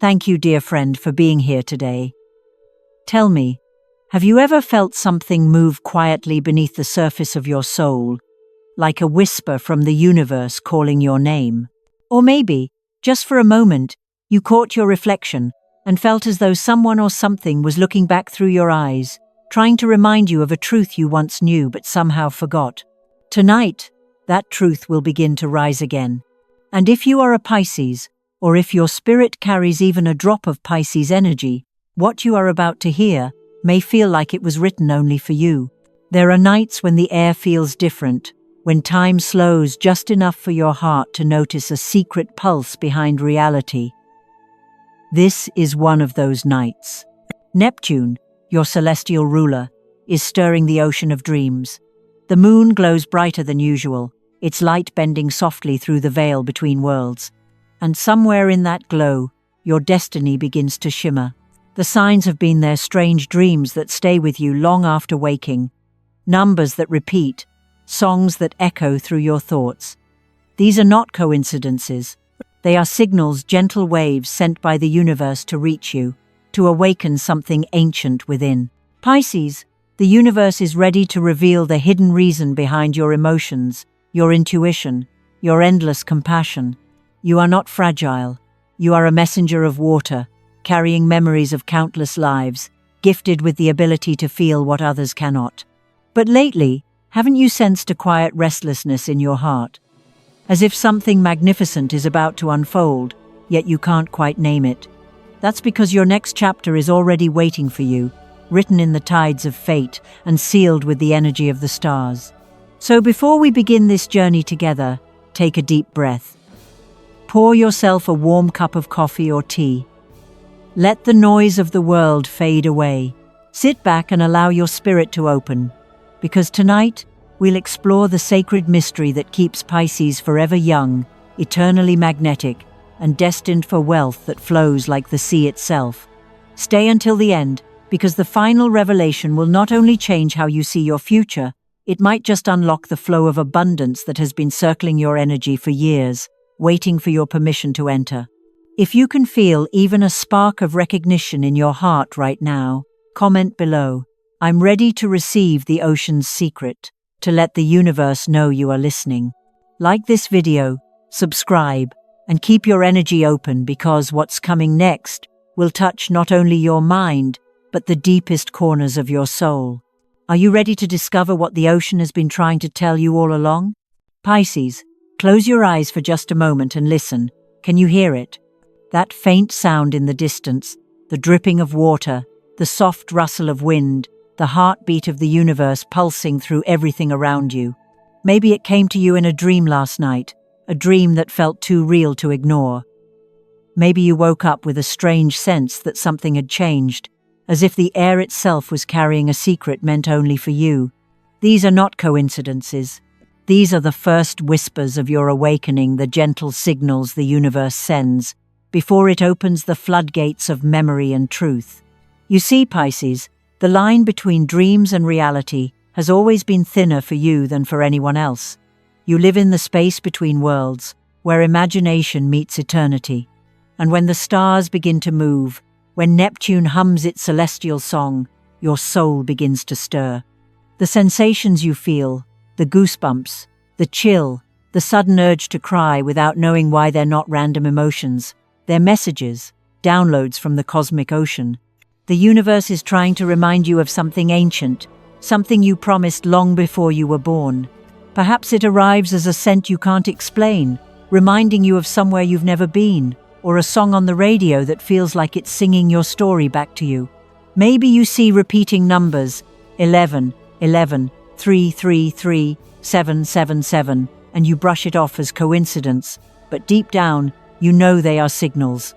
Thank you, dear friend, for being here today. Tell me, have you ever felt something move quietly beneath the surface of your soul, like a whisper from the universe calling your name? Or maybe, just for a moment, you caught your reflection and felt as though someone or something was looking back through your eyes, trying to remind you of a truth you once knew but somehow forgot. Tonight, that truth will begin to rise again. And if you are a Pisces, or if your spirit carries even a drop of Pisces energy, what you are about to hear may feel like it was written only for you. There are nights when the air feels different, when time slows just enough for your heart to notice a secret pulse behind reality. This is one of those nights. Neptune, your celestial ruler, is stirring the ocean of dreams. The moon glows brighter than usual, its light bending softly through the veil between worlds. And somewhere in that glow, your destiny begins to shimmer. The signs have been there, strange dreams that stay with you long after waking, numbers that repeat, songs that echo through your thoughts. These are not coincidences. They are signals, gentle waves sent by the universe to reach you, to awaken something ancient within. Pisces, the universe is ready to reveal the hidden reason behind your emotions, your intuition, your endless compassion. You are not fragile. You are a messenger of water, carrying memories of countless lives, gifted with the ability to feel what others cannot. But lately, haven't you sensed a quiet restlessness in your heart? As if something magnificent is about to unfold, yet you can't quite name it. That's because your next chapter is already waiting for you, written in the tides of fate and sealed with the energy of the stars. So before we begin this journey together, take a deep breath. Pour yourself a warm cup of coffee or tea. Let the noise of the world fade away. Sit back and allow your spirit to open, because tonight we'll explore the sacred mystery that keeps Pisces forever young, eternally magnetic, and destined for wealth that flows like the sea itself. Stay until the end, because the final revelation will not only change how you see your future, it might just unlock the flow of abundance that has been circling your energy for years, waiting for your permission to enter. If you can feel even a spark of recognition in your heart right now, comment below. I'm ready to receive the ocean's secret, to let the universe know you are listening. Like this video, subscribe, and keep your energy open, because what's coming next will touch not only your mind, but the deepest corners of your soul. Are you ready to discover what the ocean has been trying to tell you all along? Pisces, close your eyes for just a moment and listen. Can you hear it? That faint sound in the distance, the dripping of water, the soft rustle of wind, the heartbeat of the universe pulsing through everything around you. Maybe it came to you in a dream last night, a dream that felt too real to ignore. Maybe you woke up with a strange sense that something had changed, as if the air itself was carrying a secret meant only for you. These are not coincidences. These are the first whispers of your awakening, the gentle signals the universe sends, before it opens the floodgates of memory and truth. You see, Pisces, the line between dreams and reality has always been thinner for you than for anyone else. You live in the space between worlds, where imagination meets eternity. And when the stars begin to move, when Neptune hums its celestial song, your soul begins to stir. The sensations you feel, the goosebumps, the chill, the sudden urge to cry without knowing why, they're not random emotions. They're messages, downloads from the cosmic ocean. The universe is trying to remind you of something ancient, something you promised long before you were born. Perhaps it arrives as a scent you can't explain, reminding you of somewhere you've never been, or a song on the radio that feels like it's singing your story back to you. Maybe you see repeating numbers, 11, 11, 3, 3, 3, 7, 7, 7, and you brush it off as coincidence, but deep down, you know they are signals.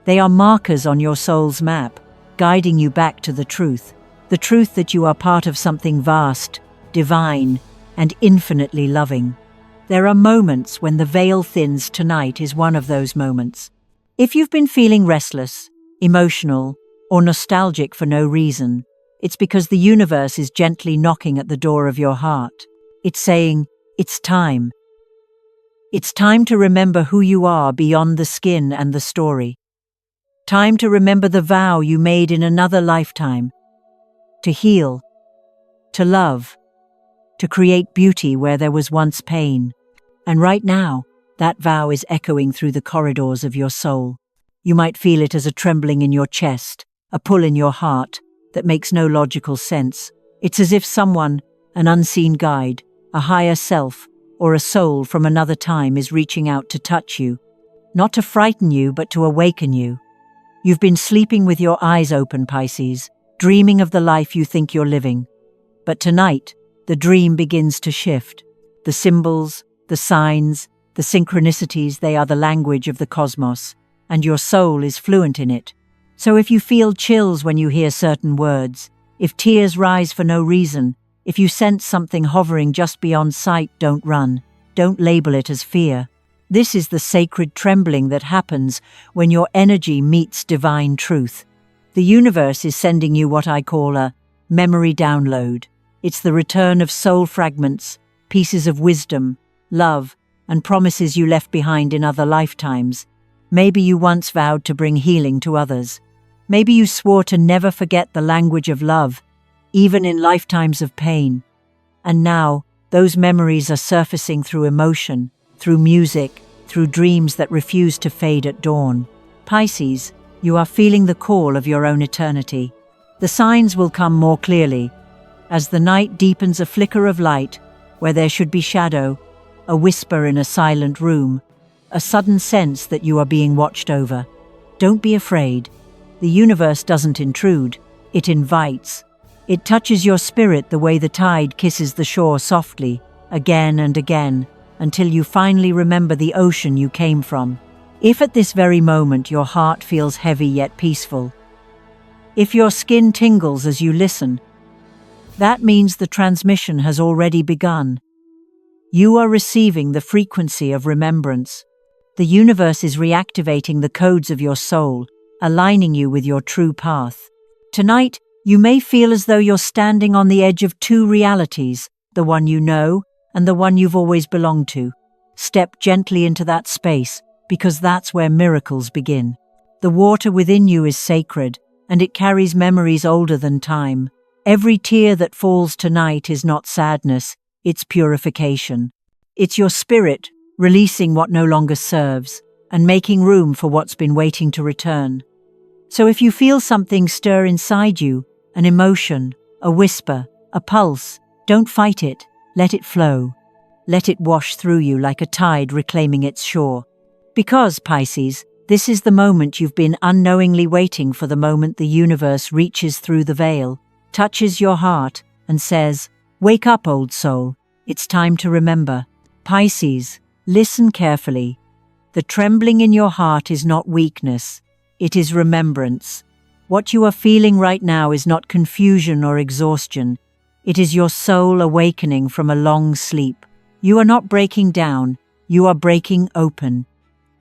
They are markers on your soul's map, guiding you back to the truth that you are part of something vast, divine, and infinitely loving. There are moments when the veil thins. Tonight is one of those moments. If you've been feeling restless, emotional, or nostalgic for no reason, it's because the universe is gently knocking at the door of your heart. It's saying, it's time. It's time to remember who you are beyond the skin and the story. Time to remember the vow you made in another lifetime. To heal, to love, to create beauty where there was once pain. And right now, that vow is echoing through the corridors of your soul. You might feel it as a trembling in your chest, a pull in your heart that makes no logical sense. It's as if someone, an unseen guide, a higher self, or a soul from another time is reaching out to touch you. Not to frighten you, but to awaken you. You've been sleeping with your eyes open, Pisces, dreaming of the life you think you're living. But tonight, the dream begins to shift. The symbols, the signs, the synchronicities, they are the language of the cosmos, and your soul is fluent in it. So if you feel chills when you hear certain words, if tears rise for no reason, if you sense something hovering just beyond sight, don't run. Don't label it as fear. This is the sacred trembling that happens when your energy meets divine truth. The universe is sending you what I call a memory download. It's the return of soul fragments, pieces of wisdom, love, and promises you left behind in other lifetimes. Maybe you once vowed to bring healing to others. Maybe you swore to never forget the language of love, even in lifetimes of pain. And now, those memories are surfacing through emotion, through music, through dreams that refuse to fade at dawn. Pisces, you are feeling the call of your own eternity. The signs will come more clearly. As the night deepens, a flicker of light where there should be shadow, a whisper in a silent room, a sudden sense that you are being watched over. Don't be afraid. The universe doesn't intrude, it invites. It touches your spirit the way the tide kisses the shore softly, again and again, until you finally remember the ocean you came from. If at this very moment your heart feels heavy yet peaceful, if your skin tingles as you listen, that means the transmission has already begun. You are receiving the frequency of remembrance. The universe is reactivating the codes of your soul, aligning you with your true path. Tonight, you may feel as though you're standing on the edge of two realities, the one you know and the one you've always belonged to. Step gently into that space, because that's where miracles begin. The water within you is sacred, and it carries memories older than time. Every tear that falls tonight is not sadness, it's purification. It's your spirit releasing what no longer serves, and making room for what's been waiting to return. So if you feel something stir inside you, an emotion, a whisper, a pulse, don't fight it, let it flow. Let it wash through you like a tide reclaiming its shore. Because, Pisces, this is the moment you've been unknowingly waiting for, the moment the universe reaches through the veil, touches your heart, and says, "Wake up, old soul, it's time to remember." Pisces, listen carefully. The trembling in your heart is not weakness, it is remembrance. What you are feeling right now is not confusion or exhaustion, it is your soul awakening from a long sleep. You are not breaking down, you are breaking open.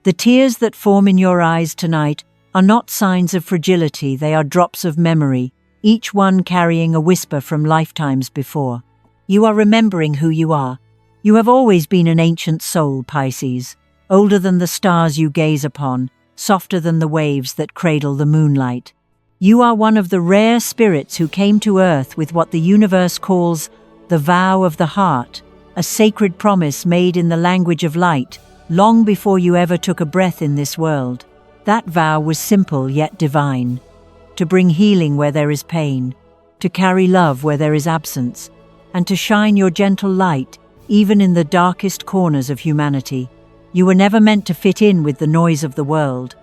The tears that form in your eyes tonight are not signs of fragility, they are drops of memory, each one carrying a whisper from lifetimes before. You are remembering who you are. You have always been an ancient soul, Pisces, older than the stars you gaze upon, softer than the waves that cradle the moonlight. You are one of the rare spirits who came to Earth with what the universe calls the vow of the heart, a sacred promise made in the language of light, long before you ever took a breath in this world. That vow was simple yet divine: to bring healing where there is pain, to carry love where there is absence, and to shine your gentle light even in the darkest corners of humanity. You were never meant to fit in with the noise of the world.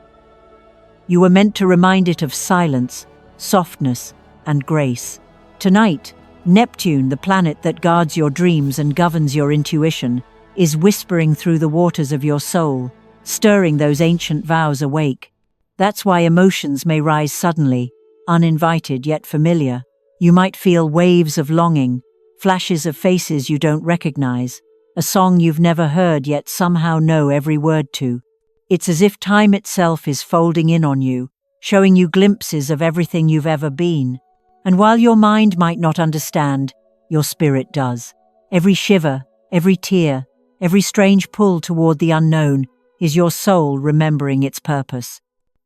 You were meant to remind it of silence, softness, and grace. Tonight, Neptune, the planet that guards your dreams and governs your intuition, is whispering through the waters of your soul, stirring those ancient vows awake. That's why emotions may rise suddenly, uninvited yet familiar. You might feel waves of longing, flashes of faces you don't recognize, a song you've never heard yet somehow know every word to. It's as if time itself is folding in on you, showing you glimpses of everything you've ever been. And while your mind might not understand, your spirit does. Every shiver, every tear, every strange pull toward the unknown is your soul remembering its purpose.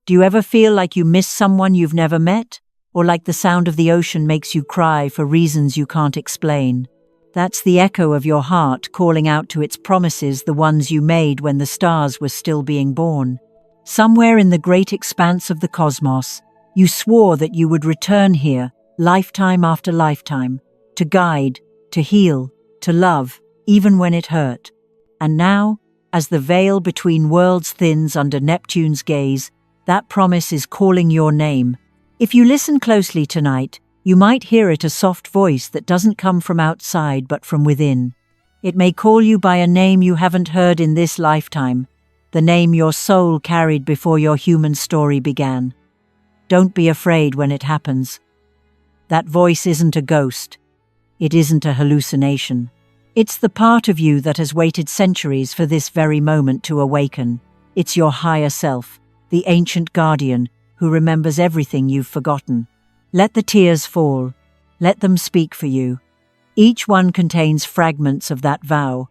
Do you ever feel like you miss someone you've never met? Or like the sound of the ocean makes you cry for reasons you can't explain? That's the echo of your heart calling out to its promises, the ones you made when the stars were still being born. Somewhere in the great expanse of the cosmos, you swore that you would return here, lifetime after lifetime, to guide, to heal, to love, even when it hurt. And now, as the veil between worlds thins under Neptune's gaze, that promise is calling your name. If you listen closely tonight, you might hear it, a soft voice that doesn't come from outside but from within. It may call you by a name you haven't heard in this lifetime, the name your soul carried before your human story began. Don't be afraid when it happens. That voice isn't a ghost. It isn't a hallucination. It's the part of you that has waited centuries for this very moment to awaken. It's your higher self, the ancient guardian who remembers everything you've forgotten. Let the tears fall. Let them speak for you. Each one contains fragments of that vow,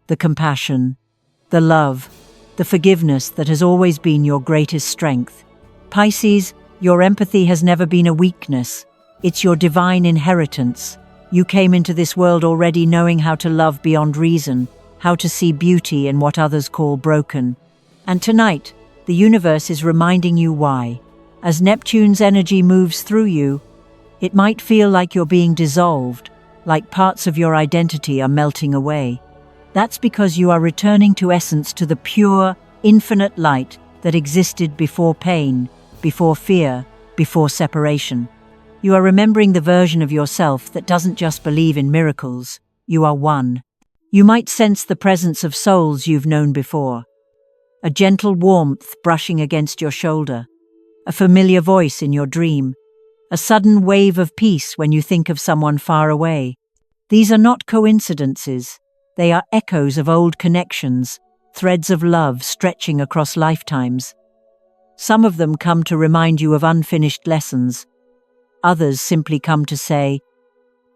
the compassion, the love, the forgiveness that has always been your greatest strength. Pisces, your empathy has never been a weakness. It's your divine inheritance. You came into this world already knowing how to love beyond reason, how to see beauty in what others call broken. And tonight, the universe is reminding you why. As Neptune's energy moves through you, it might feel like you're being dissolved, like parts of your identity are melting away. That's because you are returning to essence, to the pure, infinite light that existed before pain, before fear, before separation. You are remembering the version of yourself that doesn't just believe in miracles. You are one. You might sense the presence of souls you've known before. A gentle warmth brushing against your shoulder. A familiar voice in your dream. A sudden wave of peace when you think of someone far away. These are not coincidences. They are echoes of old connections, threads of love stretching across lifetimes. Some of them come to remind you of unfinished lessons. Others simply come to say,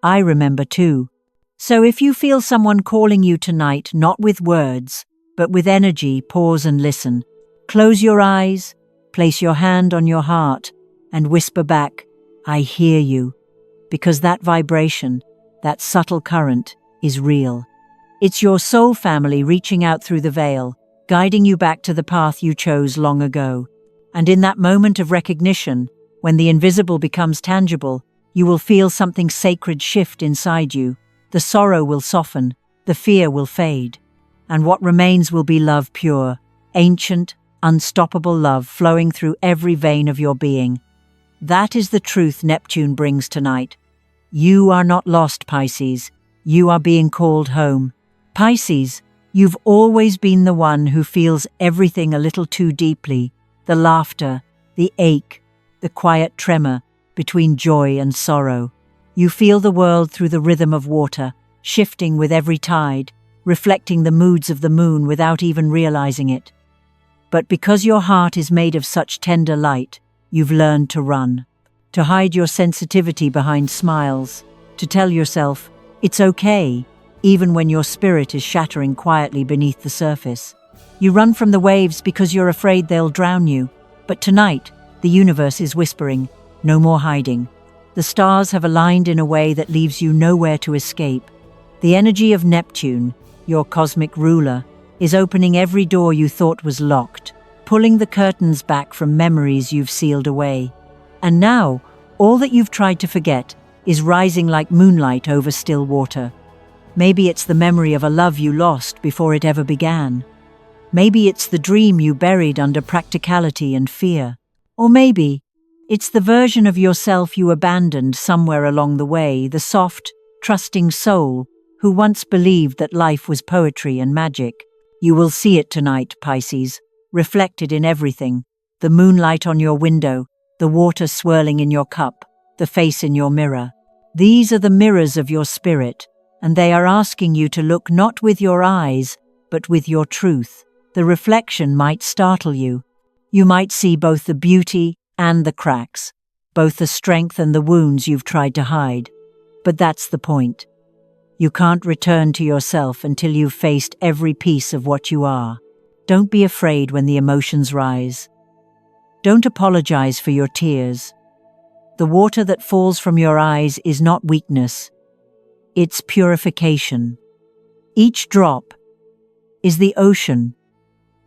I remember too. So if you feel someone calling you tonight, not with words, but with energy, pause and listen. Close your eyes, place your hand on your heart, and whisper back, I hear you. Because that vibration, that subtle current, is real. It's your soul family reaching out through the veil, guiding you back to the path you chose long ago. And in that moment of recognition, when the invisible becomes tangible, you will feel something sacred shift inside you. The sorrow will soften, the fear will fade. And what remains will be love pure, ancient, unstoppable love flowing through every vein of your being. That is the truth Neptune brings tonight. You are not lost, Pisces. You are being called home. Pisces, you've always been the one who feels everything a little too deeply. The laughter, the ache, the quiet tremor between joy and sorrow. You feel the world through the rhythm of water, shifting with every tide, reflecting the moods of the moon without even realizing it. But because your heart is made of such tender light, you've learned to run, to hide your sensitivity behind smiles, to tell yourself, it's okay, even when your spirit is shattering quietly beneath the surface. You run from the waves because you're afraid they'll drown you. But tonight, the universe is whispering, no more hiding. The stars have aligned in a way that leaves you nowhere to escape. The energy of Neptune, your cosmic ruler, is opening every door you thought was locked, pulling the curtains back from memories you've sealed away. And now, all that you've tried to forget is rising like moonlight over still water. Maybe it's the memory of a love you lost before it ever began. Maybe it's the dream you buried under practicality and fear. Or maybe it's the version of yourself you abandoned somewhere along the way, the soft, trusting soul who once believed that life was poetry and magic. You will see it tonight, Pisces, reflected in everything. The moonlight on your window, the water swirling in your cup, the face in your mirror. These are the mirrors of your spirit, and they are asking you to look not with your eyes, but with your truth. The reflection might startle you. You might see both the beauty and the cracks, both the strength and the wounds you've tried to hide. But that's the point. You can't return to yourself until you've faced every piece of what you are. Don't be afraid when the emotions rise. Don't apologize for your tears. The water that falls from your eyes is not weakness. It's purification. Each drop is the ocean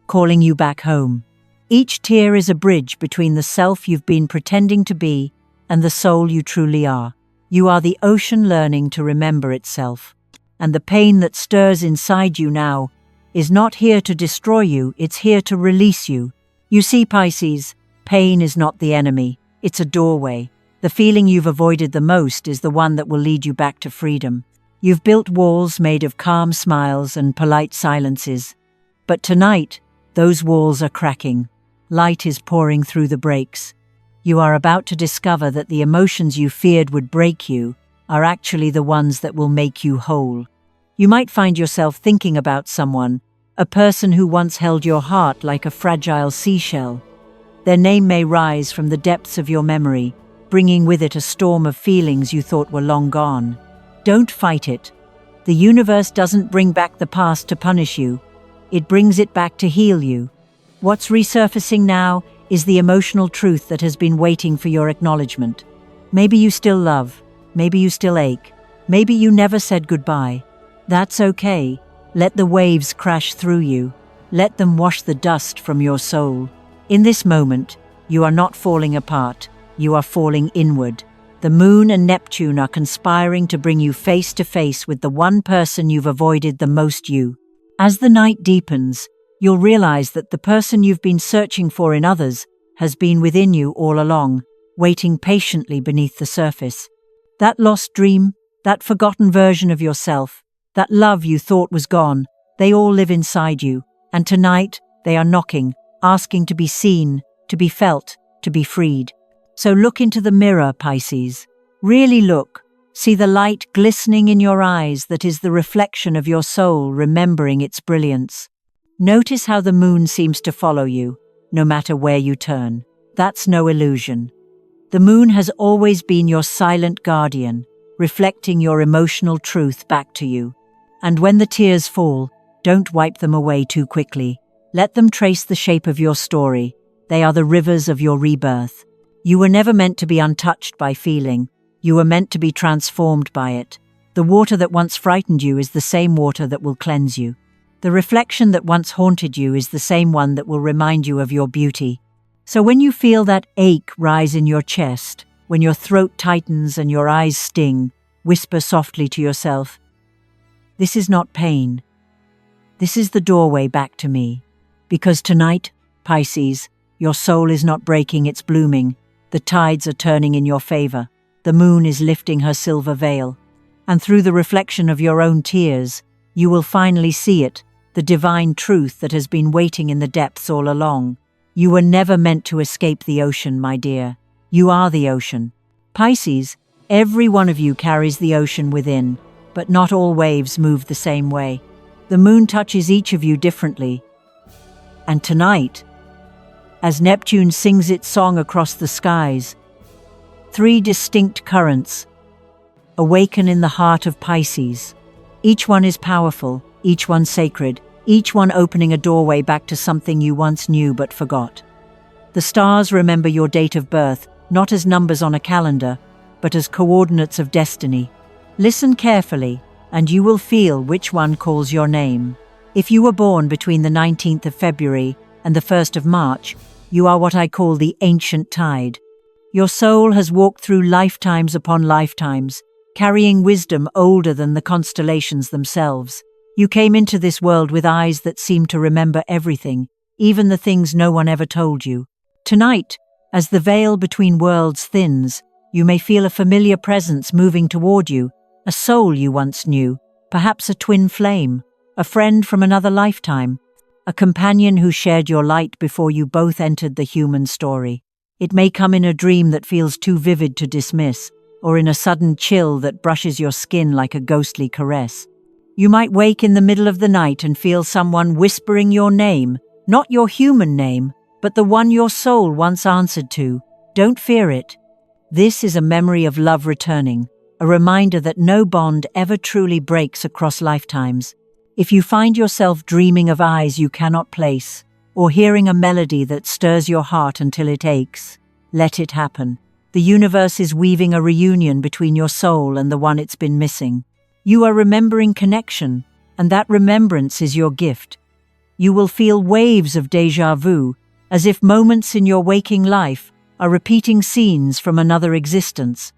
calling you back home. Each tear is a bridge between the self you've been pretending to be and the soul you truly are. You are the ocean learning to remember itself. And the pain that stirs inside you now is not here to destroy you, it's here to release you. You see, Pisces, pain is not the enemy, it's a doorway. The feeling you've avoided the most is the one that will lead you back to freedom. You've built walls made of calm smiles and polite silences. But tonight, those walls are cracking. Light is pouring through the breaks. You are about to discover that the emotions you feared would break you are actually the ones that will make you whole. You might find yourself thinking about someone, a person who once held your heart like a fragile seashell. Their name may rise from the depths of your memory, bringing with it a storm of feelings you thought were long gone. Don't fight it. The universe doesn't bring back the past to punish you. It brings it back to heal you. What's resurfacing now is the emotional truth that has been waiting for your acknowledgement. Maybe you still love. Maybe you still ache. Maybe you never said goodbye. That's okay. Let the waves crash through you. Let them wash the dust from your soul. In this moment, you are not falling apart. You are falling inward. The moon and Neptune are conspiring to bring you face to face with the one person you've avoided the most. As the night deepens, you'll realize that the person you've been searching for in others has been within you all along, waiting patiently beneath the surface. That lost dream, that forgotten version of yourself, that love you thought was gone, they all live inside you, and tonight they are knocking, asking to be seen, to be felt, to be freed. So look into the mirror, Pisces. Really look. See the light glistening in your eyes that is the reflection of your soul remembering its brilliance. Notice how the moon seems to follow you, no matter where you turn. That's no illusion. The moon has always been your silent guardian, reflecting your emotional truth back to you. And when the tears fall, don't wipe them away too quickly. Let them trace the shape of your story. They are the rivers of your rebirth. You were never meant to be untouched by feeling. You were meant to be transformed by it. The water that once frightened you is the same water that will cleanse you. The reflection that once haunted you is the same one that will remind you of your beauty. So when you feel that ache rise in your chest, when your throat tightens and your eyes sting, whisper softly to yourself, "This is not pain. This is the doorway back to me." Because tonight, Pisces, your soul is not breaking, it's blooming. The tides are turning in your favor. The moon is lifting her silver veil. And through the reflection of your own tears, you will finally see it, the divine truth that has been waiting in the depths all along. You were never meant to escape the ocean, my dear. You are the ocean. Pisces, every one of you carries the ocean within, but not all waves move the same way. The moon touches each of you differently. And tonight, as Neptune sings its song across the skies, 3 distinct currents awaken in the heart of Pisces. Each one is powerful, each one sacred, each one opening a doorway back to something you once knew but forgot. The stars remember your date of birth, not as numbers on a calendar, but as coordinates of destiny. Listen carefully, and you will feel which one calls your name. If you were born between the 19th of February and the 1st of March, you are what I call the ancient tide. Your soul has walked through lifetimes upon lifetimes, carrying wisdom older than the constellations themselves. You came into this world with eyes that seem to remember everything, even the things no one ever told you. Tonight, as the veil between worlds thins, you may feel a familiar presence moving toward you, a soul you once knew, perhaps a twin flame, a friend from another lifetime, a companion who shared your light before you both entered the human story. It may come in a dream that feels too vivid to dismiss, or in a sudden chill that brushes your skin like a ghostly caress. You might wake in the middle of the night and feel someone whispering your name, not your human name, but the one your soul once answered to. Don't fear it. This is a memory of love returning, a reminder that no bond ever truly breaks across lifetimes. If you find yourself dreaming of eyes you cannot place, or hearing a melody that stirs your heart until it aches. Let it happen. The universe is weaving a reunion between your soul and the one it's been missing. You are remembering connection, and that remembrance is your gift. You will feel waves of déjà vu, as if moments in your waking life are repeating scenes from another existence.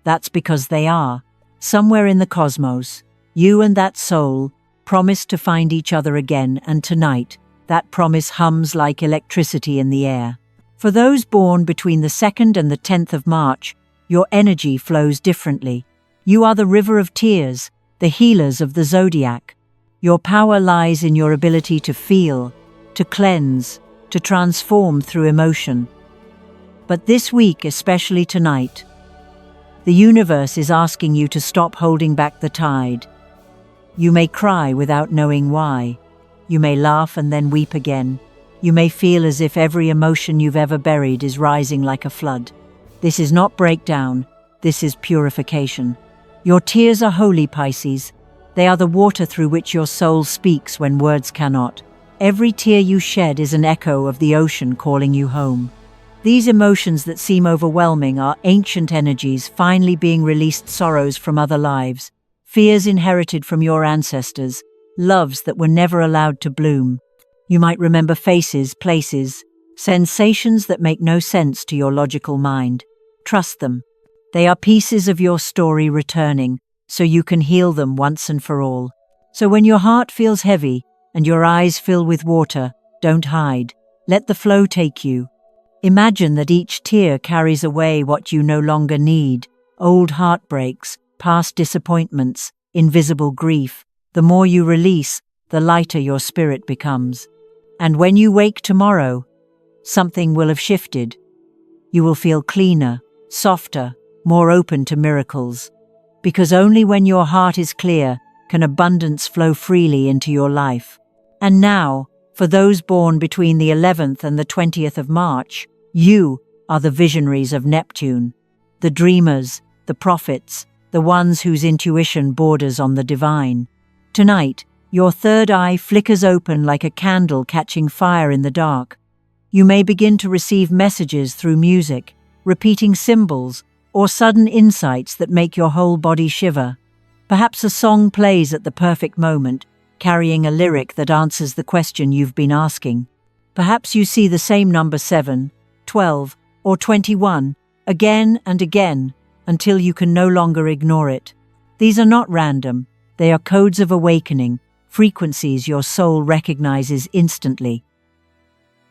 That's because they are. Somewhere in the cosmos, you and that soul promised to find each other again, and tonight, that promise hums like electricity in the air. For those born between the 2nd and the 10th of March, your energy flows differently. You are the river of tears, the healers of the Zodiac. Your power lies in your ability to feel, to cleanse, to transform through emotion. But this week, especially tonight, the universe is asking you to stop holding back the tide. You may cry without knowing why. You may laugh and then weep again. You may feel as if every emotion you've ever buried is rising like a flood. This is not breakdown, this is purification. Your tears are holy, Pisces. They are the water through which your soul speaks when words cannot. Every tear you shed is an echo of the ocean calling you home. These emotions that seem overwhelming are ancient energies finally being released, sorrows from other lives, fears inherited from your ancestors, loves that were never allowed to bloom. You might remember faces, places, sensations that make no sense to your logical mind. Trust them. They are pieces of your story returning, so you can heal them once and for all. So when your heart feels heavy and your eyes fill with water, don't hide. Let the flow take you. Imagine that each tear carries away what you no longer need: old heartbreaks, past disappointments, invisible grief. The more you release, the lighter your spirit becomes. And when you wake tomorrow, something will have shifted. You will feel cleaner, softer, more open to miracles. Because only when your heart is clear can abundance flow freely into your life. And now, for those born between the 11th and the 20th of March, you are the visionaries of Neptune, the dreamers, the prophets, the ones whose intuition borders on the divine. Tonight, your third eye flickers open like a candle catching fire in the dark. You may begin to receive messages through music, repeating symbols, or sudden insights that make your whole body shiver. Perhaps a song plays at the perfect moment, carrying a lyric that answers the question you've been asking. Perhaps you see the same number 7, 12, or 21 again and again until you can no longer ignore it. These are not random. They are codes of awakening, frequencies your soul recognizes instantly.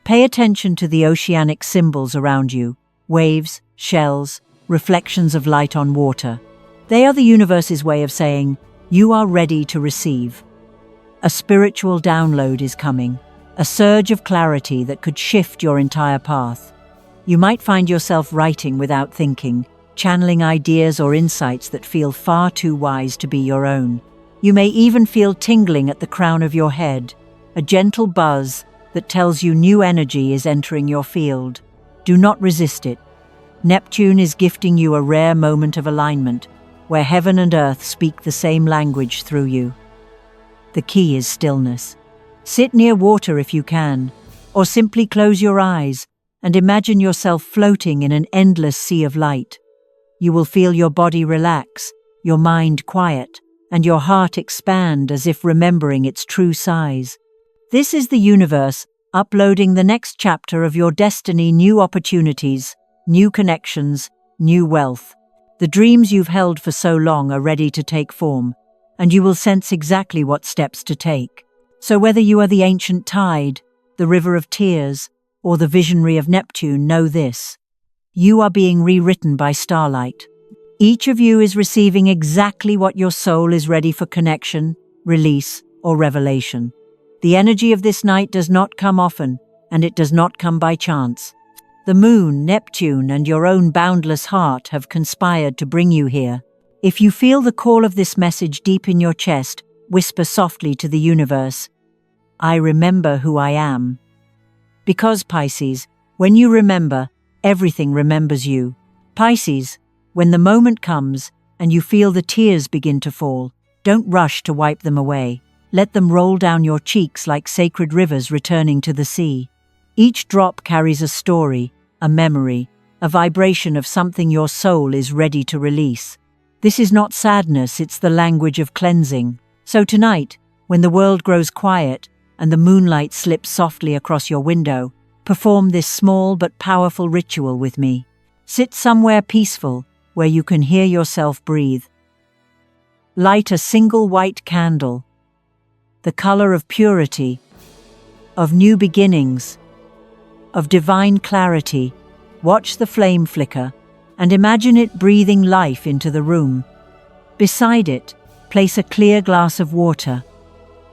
Pay attention to the oceanic symbols around you: waves, shells, reflections of light on water. They are the universe's way of saying, you are ready to receive. A spiritual download is coming, a surge of clarity that could shift your entire path. You might find yourself writing without thinking, channeling ideas or insights that feel far too wise to be your own. You may even feel tingling at the crown of your head, a gentle buzz that tells you new energy is entering your field. Do not resist it. Neptune is gifting you a rare moment of alignment, where heaven and earth speak the same language through you. The key is stillness. Sit near water if you can, or simply close your eyes and imagine yourself floating in an endless sea of light. You will feel your body relax, your mind quiet, and your heart expand as if remembering its true size. This is the universe uploading the next chapter of your destiny: new opportunities, new connections, new wealth. The dreams you've held for so long are ready to take form, and you will sense exactly what steps to take. So whether you are the ancient tide, the river of tears, or the visionary of Neptune, know this: you are being rewritten by starlight. Each of you is receiving exactly what your soul is ready for: connection, release, or revelation. The energy of this night does not come often, and it does not come by chance. The moon, Neptune, and your own boundless heart have conspired to bring you here. If you feel the call of this message deep in your chest, whisper softly to the universe, I remember who I am. Because, Pisces, when you remember, everything remembers you. Pisces, when the moment comes and you feel the tears begin to fall, don't rush to wipe them away. Let them roll down your cheeks like sacred rivers returning to the sea. Each drop carries a story, a memory, a vibration of something your soul is ready to release. This is not sadness, it's the language of cleansing. So tonight, when the world grows quiet and the moonlight slips softly across your window, perform this small but powerful ritual with me. Sit somewhere peaceful, where you can hear yourself breathe. Light a single white candle, the color of purity, of new beginnings, of divine clarity. Watch the flame flicker and imagine it breathing life into the room. Beside it, place a clear glass of water.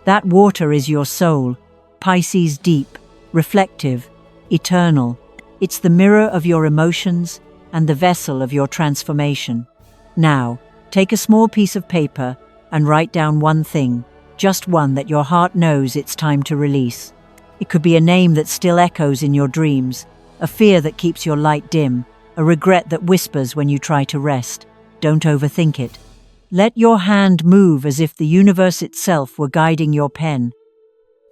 That water is your soul, Pisces, deep, reflective, eternal. It's the mirror of your emotions and the vessel of your transformation. Now, take a small piece of paper and write down one thing, just one that your heart knows it's time to release. It could be a name that still echoes in your dreams, a fear that keeps your light dim, a regret that whispers when you try to rest. Don't overthink it. Let your hand move as if the universe itself were guiding your pen.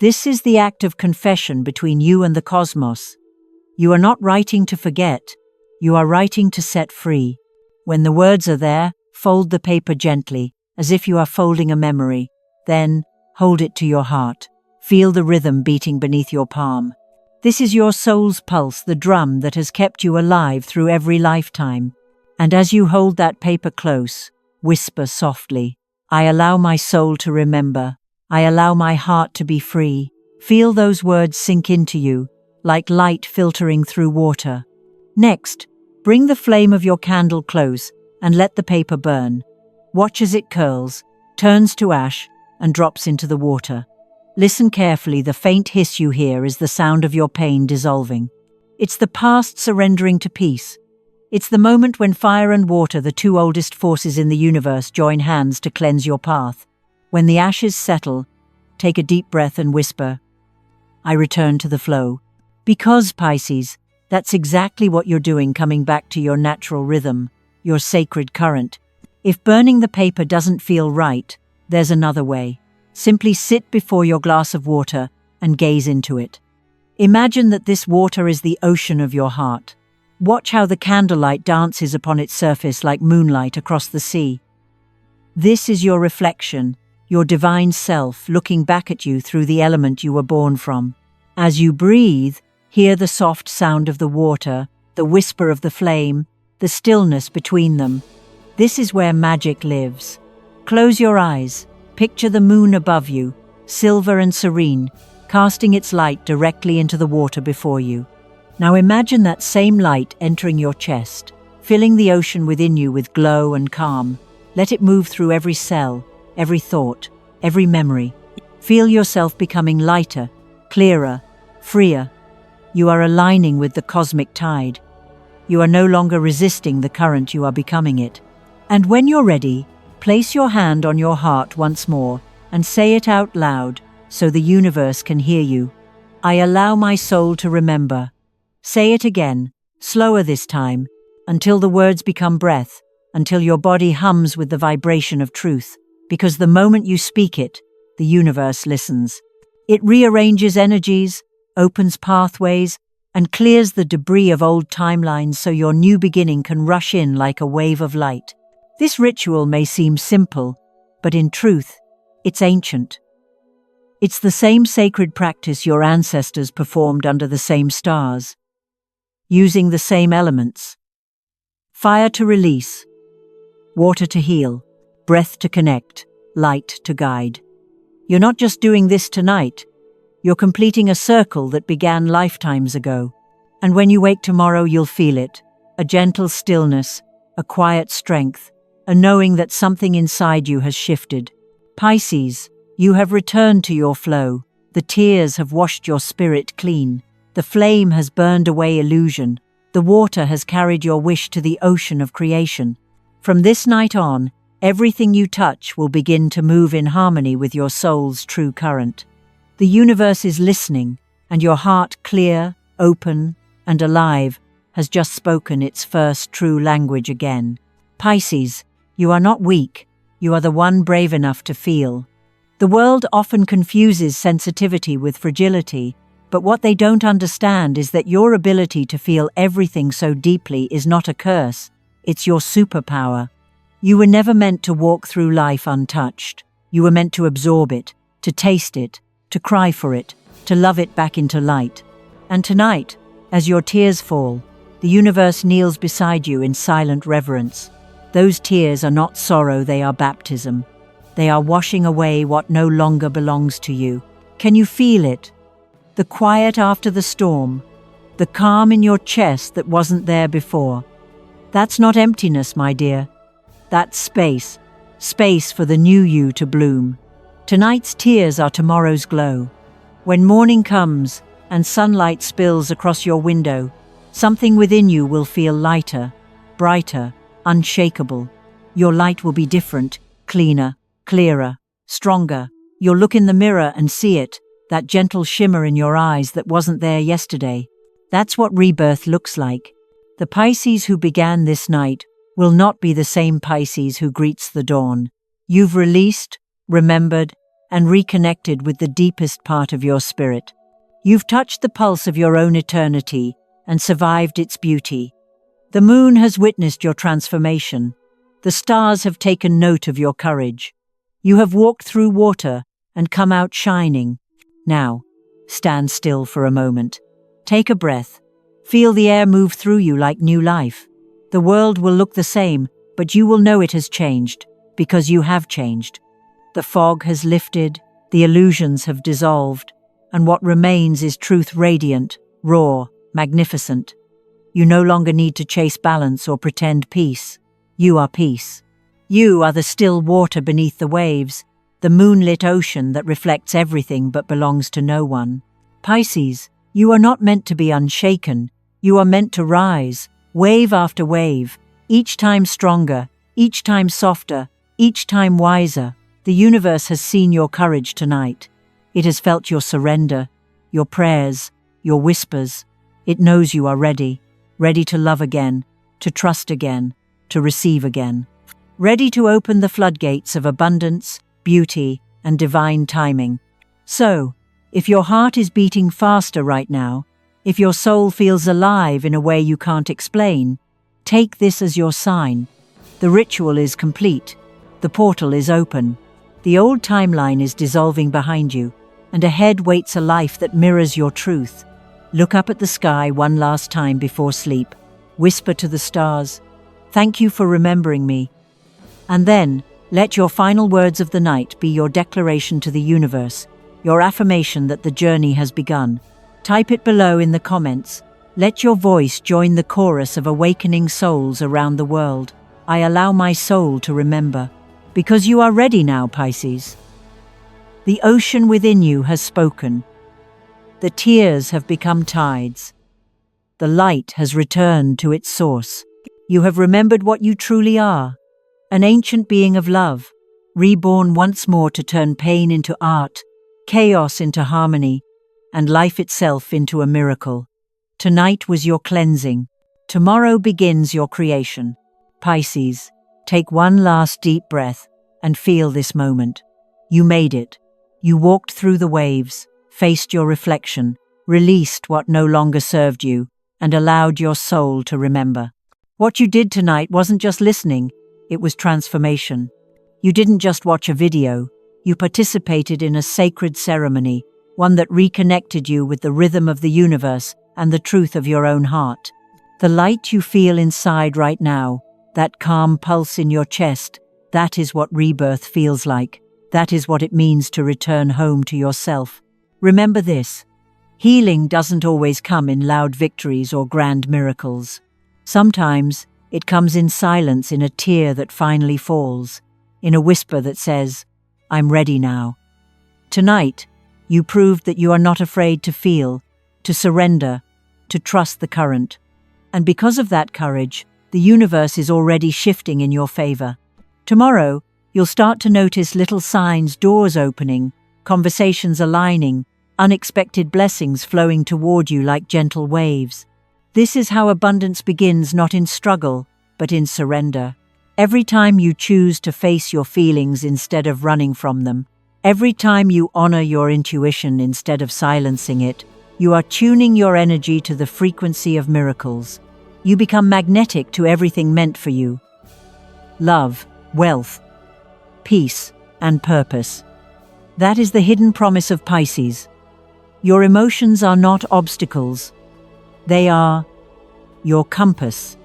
This is the act of confession between you and the cosmos. You are not writing to forget, you are writing to set free. When the words are there, fold the paper gently, as if you are folding a memory. Then, hold it to your heart. Feel the rhythm beating beneath your palm. This is your soul's pulse, the drum that has kept you alive through every lifetime. And as you hold that paper close, whisper softly, I allow my soul to remember. I allow my heart to be free. Feel those words sink into you, like light filtering through water. Next, bring the flame of your candle close and let the paper burn. Watch as it curls, turns to ash, and drops into the water. Listen carefully, the faint hiss you hear is the sound of your pain dissolving. It's the past surrendering to peace. It's the moment when fire and water, the two oldest forces in the universe, join hands to cleanse your path. When the ashes settle, take a deep breath and whisper, I return to the flow. Because, Pisces, that's exactly what you're doing, coming back to your natural rhythm, your sacred current. If burning the paper doesn't feel right, there's another way. Simply sit before your glass of water and gaze into it. Imagine that this water is the ocean of your heart. Watch how the candlelight dances upon its surface like moonlight across the sea. This is your reflection, your divine self looking back at you through the element you were born from. As you breathe, hear the soft sound of the water, the whisper of the flame, the stillness between them. This is where magic lives. Close your eyes. Picture the moon above you, silver and serene, casting its light directly into the water before you. Now imagine that same light entering your chest, filling the ocean within you with glow and calm. Let it move through every cell, every thought, every memory. Feel yourself becoming lighter, clearer, freer. You are aligning with the cosmic tide. You are no longer resisting the current, you are becoming it. And when you're ready, place your hand on your heart once more and say it out loud so the universe can hear you. I allow my soul to remember. Say it again, slower this time, until the words become breath, until your body hums with the vibration of truth, because the moment you speak it, the universe listens. It rearranges energies, opens pathways, and clears the debris of old timelines so your new beginning can rush in like a wave of light. This ritual may seem simple, but in truth, it's ancient. It's the same sacred practice your ancestors performed under the same stars, using the same elements. Fire to release, water to heal, breath to connect, light to guide. You're not just doing this tonight, you're completing a circle that began lifetimes ago. And when you wake tomorrow, you'll feel it, a gentle stillness, a quiet strength, a knowing that something inside you has shifted. Pisces, you have returned to your flow. The tears have washed your spirit clean. The flame has burned away illusion. The water has carried your wish to the ocean of creation. From this night on, everything you touch will begin to move in harmony with your soul's true current. The universe is listening, and your heart, clear, open, and alive, has just spoken its first true language again. Pisces, you are not weak. You are the one brave enough to feel. The world often confuses sensitivity with fragility, but what they don't understand is that your ability to feel everything so deeply is not a curse, it's your superpower. You were never meant to walk through life untouched. You were meant to absorb it, to taste it, to cry for it, to love it back into light. And tonight, as your tears fall, the universe kneels beside you in silent reverence. Those tears are not sorrow, they are baptism. They are washing away what no longer belongs to you. Can you feel it? The quiet after the storm, the calm in your chest that wasn't there before. That's not emptiness, my dear. That's space. Space for the new you to bloom. Tonight's tears are tomorrow's glow. When morning comes and sunlight spills across your window, something within you will feel lighter, brighter, unshakable. Your light will be different, cleaner, clearer, stronger. You'll look in the mirror and see it, that gentle shimmer in your eyes that wasn't there yesterday. That's what rebirth looks like. The Pisces who began this night will not be the same Pisces who greets the dawn. You've released, remembered, and reconnected with the deepest part of your spirit. You've touched the pulse of your own eternity and survived its beauty. The moon has witnessed your transformation. The stars have taken note of your courage. You have walked through water and come out shining. Now, stand still for a moment. Take a breath. Feel the air move through you like new life. The world will look the same, but you will know it has changed, because you have changed. The fog has lifted, the illusions have dissolved, and what remains is truth radiant, raw, magnificent. You no longer need to chase balance or pretend peace. You are peace. You are the still water beneath the waves, the moonlit ocean that reflects everything but belongs to no one. Pisces, you are not meant to be unshaken. You are meant to rise, wave after wave, each time stronger, each time softer, each time wiser. The universe has seen your courage tonight. It has felt your surrender, your prayers, your whispers. It knows you are ready, ready to love again, to trust again, to receive again. Ready to open the floodgates of abundance, beauty, and divine timing. So, if your heart is beating faster right now, if your soul feels alive in a way you can't explain, take this as your sign. The ritual is complete. The portal is open. The old timeline is dissolving behind you, and ahead waits a life that mirrors your truth. Look up at the sky one last time before sleep. Whisper to the stars, "Thank you for remembering me." And then, let your final words of the night be your declaration to the universe, your affirmation that the journey has begun. Type it below in the comments. Let your voice join the chorus of awakening souls around the world. I allow my soul to remember. Because you are ready now, Pisces. The ocean within you has spoken. The tears have become tides. The light has returned to its source. You have remembered what you truly are. An ancient being of love, reborn once more to turn pain into art, chaos into harmony, and life itself into a miracle. Tonight was your cleansing. Tomorrow begins your creation. Pisces, take one last deep breath and feel this moment. You made it. You walked through the waves, faced your reflection, released what no longer served you, and allowed your soul to remember. What you did tonight wasn't just listening, it was transformation. You didn't just watch a video, you participated in a sacred ceremony, one that reconnected you with the rhythm of the universe and the truth of your own heart. The light you feel inside right now, that calm pulse in your chest, that is what rebirth feels like. That is what it means to return home to yourself. Remember this: healing doesn't always come in loud victories or grand miracles. Sometimes it comes in silence, in a tear that finally falls, in a whisper that says, "I'm ready now." Tonight, you proved that you are not afraid to feel, to surrender, to trust the current. And because of that courage, the universe is already shifting in your favor. Tomorrow, you'll start to notice little signs, doors opening, conversations aligning, unexpected blessings flowing toward you like gentle waves. This is how abundance begins, not in struggle, but in surrender. Every time you choose to face your feelings instead of running from them, Every time you honor your intuition instead of silencing it, you are tuning your energy to the frequency of miracles. You become magnetic to everything meant for you. Love, wealth, peace, and purpose. That is the hidden promise of Pisces. Your emotions are not obstacles. They are your compass.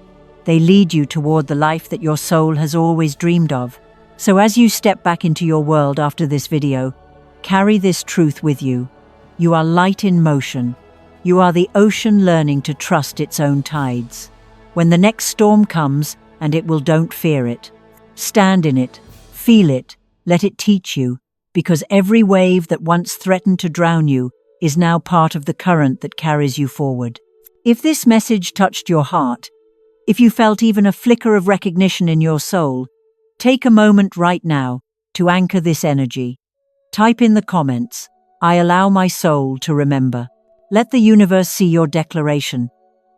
They lead you toward the life that your soul has always dreamed of. So as you step back into your world after this video, carry this truth with you. You are light in motion. You are the ocean learning to trust its own tides. When the next storm comes, and it will, don't fear it. Stand in it, feel it, let it teach you, because every wave that once threatened to drown you is now part of the current that carries you forward. If this message touched your heart, if you felt even a flicker of recognition in your soul, take a moment right now to anchor this energy. Type in the comments, "I allow my soul to remember." Let the universe see your declaration.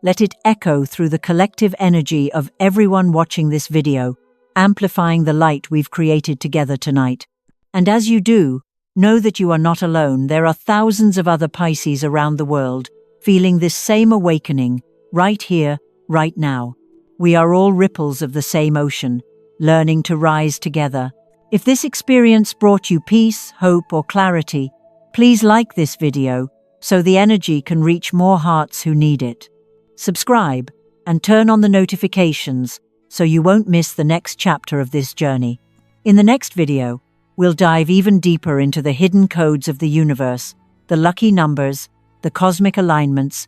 Let it echo through the collective energy of everyone watching this video, amplifying the light we've created together tonight. And as you do, know that you are not alone. There are thousands of other Pisces around the world feeling this same awakening, right here, right now. We are all ripples of the same ocean, learning to rise together. If this experience brought you peace, hope, or clarity, please like this video so the energy can reach more hearts who need it. Subscribe and turn on the notifications so you won't miss the next chapter of this journey. In the next video, we'll dive even deeper into the hidden codes of the universe, the lucky numbers, the cosmic alignments,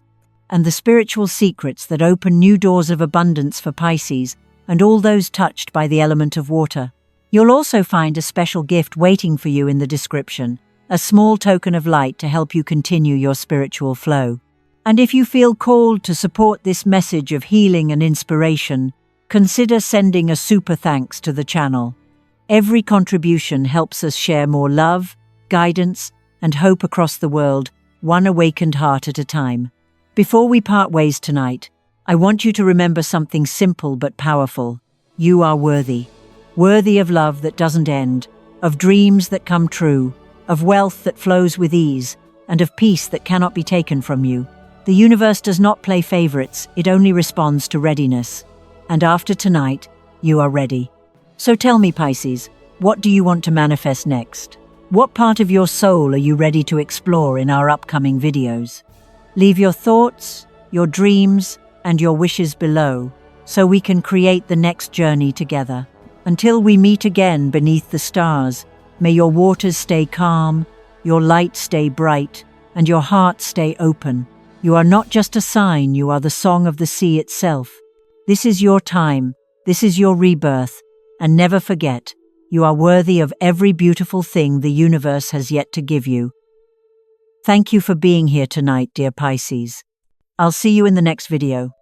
and the spiritual secrets that open new doors of abundance for Pisces and all those touched by the element of water. You'll also find a special gift waiting for you in the description, a small token of light to help you continue your spiritual flow. And if you feel called to support this message of healing and inspiration, consider sending a super thanks to the channel. Every contribution helps us share more love, guidance, and hope across the world, one awakened heart at a time. Before we part ways tonight, I want you to remember something simple but powerful. You are worthy. Worthy of love that doesn't end, of dreams that come true, of wealth that flows with ease, and of peace that cannot be taken from you. The universe does not play favorites, it only responds to readiness. And after tonight, you are ready. So tell me, Pisces, what do you want to manifest next? What part of your soul are you ready to explore in our upcoming videos? Leave your thoughts, your dreams, and your wishes below, so we can create the next journey together. Until we meet again beneath the stars, may your waters stay calm, your light stay bright, and your heart stay open. You are not just a sign, you are the song of the sea itself. This is your time, this is your rebirth, and never forget, you are worthy of every beautiful thing the universe has yet to give you. Thank you for being here tonight, dear Pisces. I'll see you in the next video.